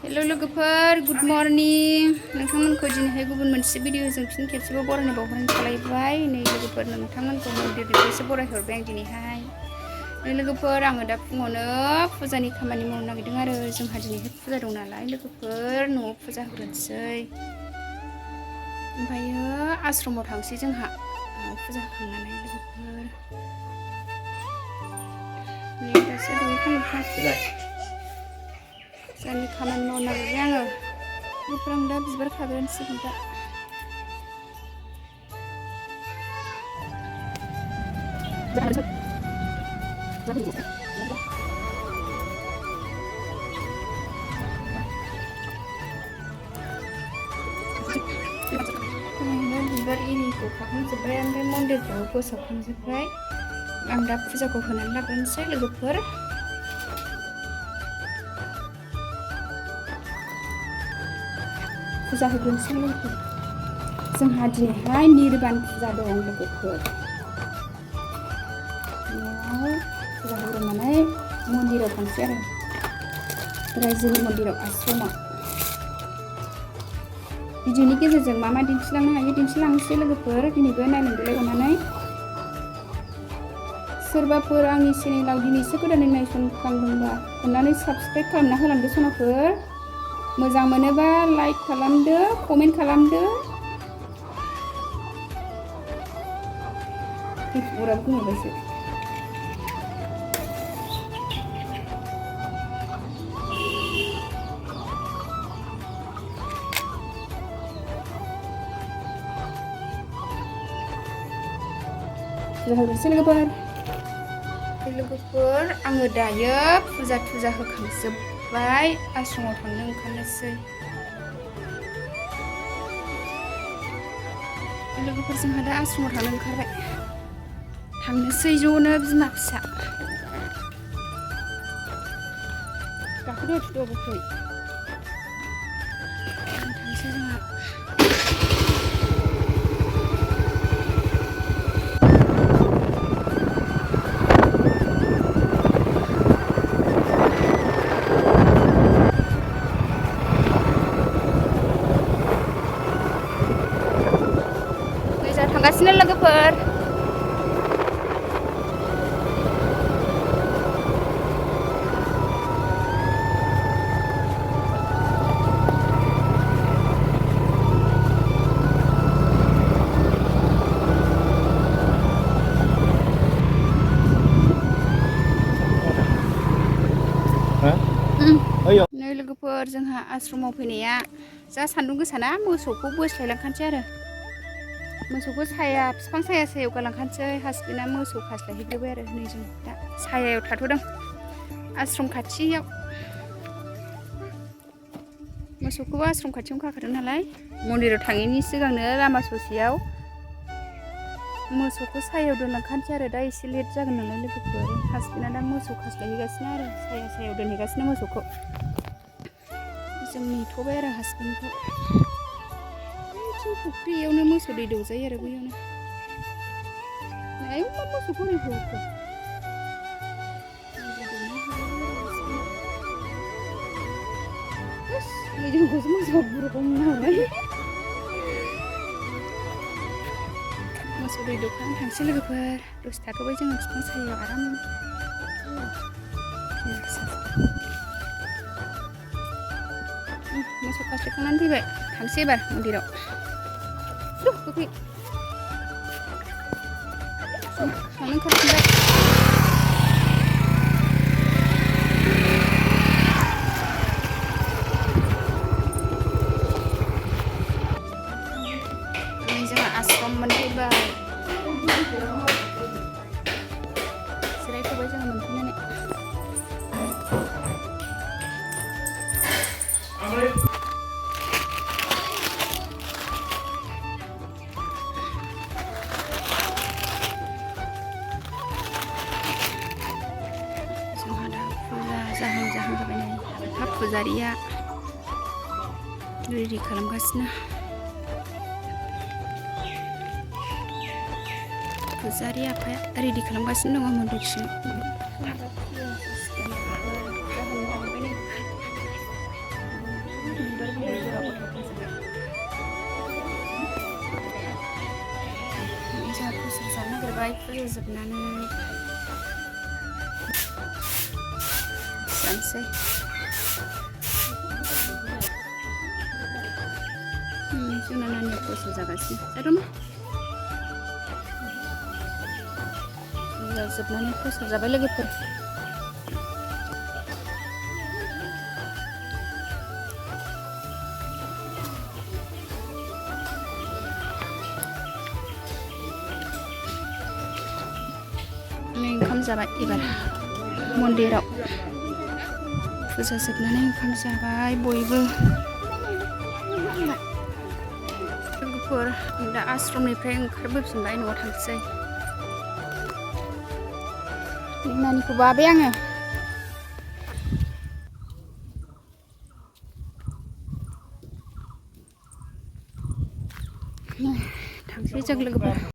hello लोगोफोर good morning नोंथांमोनखौ दिनैहाय गुबुन मोनसे भिडिअजों फिन खेबसेबाव बरायनो बावहरनाय खालायबाय नै लोगोफोर नोंथांमोनखौ मन्दिरनिफ्रायसो बरायहरबाय आं दिनैहाय नै लोगोफोर आङो दा फुङावनो फुजानि खामानि मावनो नागिरदों आरो जोंहा दिनैहाय फुजा दं नालाय लोगोफोर न'आव फुजा होग्रोनोसै ओमफ्रायो आश्रमाव थांसै जोंहा न'आव फुजा होखांनानै लोगोफोर नै दासो दुगैखांबाय जानि खामानि मावनो नागिरबाय आङो लोगोफोर आं दा बिबार खाग्रोनोसै दा बिबार इरिखौ खाखांजोब्बाय ओमफ्राय मन्दिरखौ फोसाबखांजोब्बाय आं दा फुजाखौ होनानै लाग्रोनोसै लोगोफोर फुजा होग्रोनोसै लोगोफोर जोंहा दिनैहाय निर्बान फुजा दं लोगोफोर न'आव फुजा होग्रोनानै मन्दिराव थांसै आरो रायजोनि मन्दिराव आश्रमाव भिडिअनि गेजेरजों मा दिन्थिलांनो हायो दिन्थिलांनोसै लोगोफोर दिनैबो नायलांदोलाय अननानै सोरबाफोर आंनि चेनेलाव दिनैसो गोदानै नायसनफ्लांदोंबा अननानै साबस्क्राइब खालामना होलांदो सनाफोर मोजां मोनोबा लाइक खालामदो कमेन्ट खालामदो अरा बुंबायसो लोगोफोर आङो दायो फुजा होखांजोब्बाय आश्रमाव थांनो ओंखारनोसै लोगोफोर जोंहा दा आश्रमाव थांनो ओंखारबाय थांनोसै ज'नो बिमा फिसा गाखोदो थुदो थांसै जोंहा थांगासिनो लोगोफोर नै लोगोफोर जोंहा आश्रमाव फैनाया जा सान्दुं गोसाना मोसौखौ बोस्लायलांखानोसै आरो मोसौखौ बिफां सायाव गालांखानोसै हासबेन्डआ मोसौ खास्लायहैग्रोबाय आरो नै जों दा सायायाव थाथ'दों आश्रम खाथियाव मोसौखौबो आश्रम खाथियावनो खाखादों नालाय मन्दिराव थाङैनि सिगांनो लामा ससेयाव मोसौखौ सायायाव दोनलांखानोसै आरो दा एसे लेट जागोन नालाय लोगोफोर हासबेन्डआ दा मोसौ खास्लायहैगासिनो आरो सायाव दोनहैगासिनो मोसौखौ जों नेथ'बाय आरो हासबेन्डखौ फुख्रियावनो मोसौ दै दौजायो आरो बैयावनो आयौ मा मोसौखौ ओरै होखो जोंखौसो मोसौ बुरखां नालाय मोसौ दै दौखांनो थांसै लोगोफोर दसे थाथ'बाय जोङो बिफां सायायाव आरामनो मोसौ खास्लायखांनानै फैबाय थांसै एबार मन्दिराव गोखै थांनो ओंखारफिनबाय जोंहा आश्रम मोनफैबाय जिरायथ'बाय जोङो मोनफैनानै जाहां जाबाय नै आफा फुजारिया रेडि खालामगासिनो फुजारि आफाया रेडि खालामगासिनो दङ मन्दिरसिम जाबाय फुजा जोबनानै जानोसै जोंना नानिया फुजा जागासिनो जादोंमा फुजा जोबनानै फुजा जाबाय लोगोफोर ओंखाम जाबाय एबार मन्दिराव फुजा जोबनानै ओंखाम जाबाय बयबो लोगोफोर दा आश्रमनिफ्राय ओंखारबोफिनबाय न'आव थांसै नानिखौ बाबाय आङो थांसै जों लोगोफोर